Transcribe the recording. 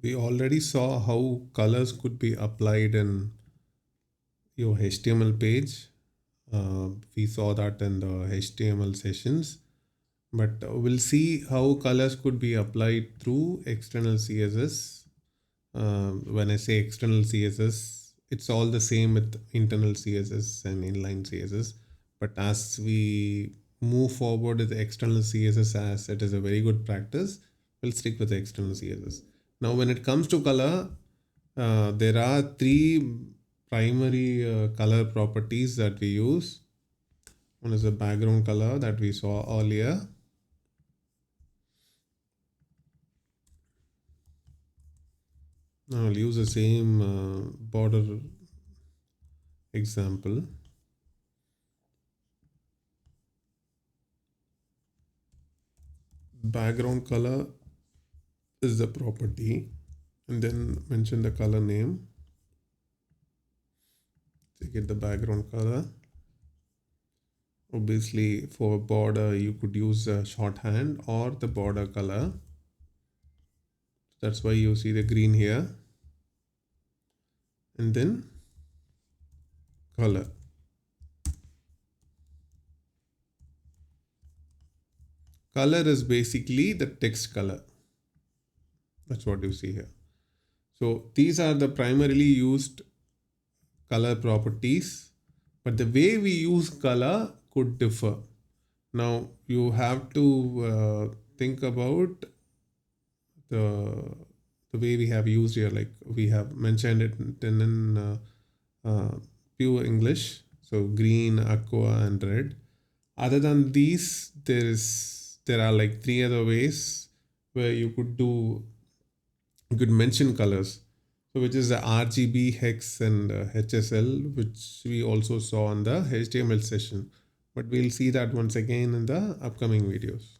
We already saw how colors could be applied in your HTML page. We saw that in the HTML sessions, but we'll see how colors could be applied through external CSS. When I say external CSS, it's all the same with internal CSS and inline CSS. But as we move forward with external CSS, as it is a very good practice, we'll stick with the external CSS. Now, when it comes to color, there are three primary color properties that we use. One is the background color that we saw earlier. Now I'll use the same border example. Background color is the property, and then mention the color name. To get the background color. Obviously, for border, you could use a shorthand or the border color. That's why you see the green here. And then color. Color is basically the text color. That's what you see here. So these are the primarily used color properties, but the way we use color could differ. Now you have to think about the way we have used here, like we have mentioned it in pure English. So green, aqua, and red. Other than these, there are like three other ways where you could mention colors. So which is the RGB, hex, and HSL, which we also saw in the HTML session. But we'll see that once again in the upcoming videos.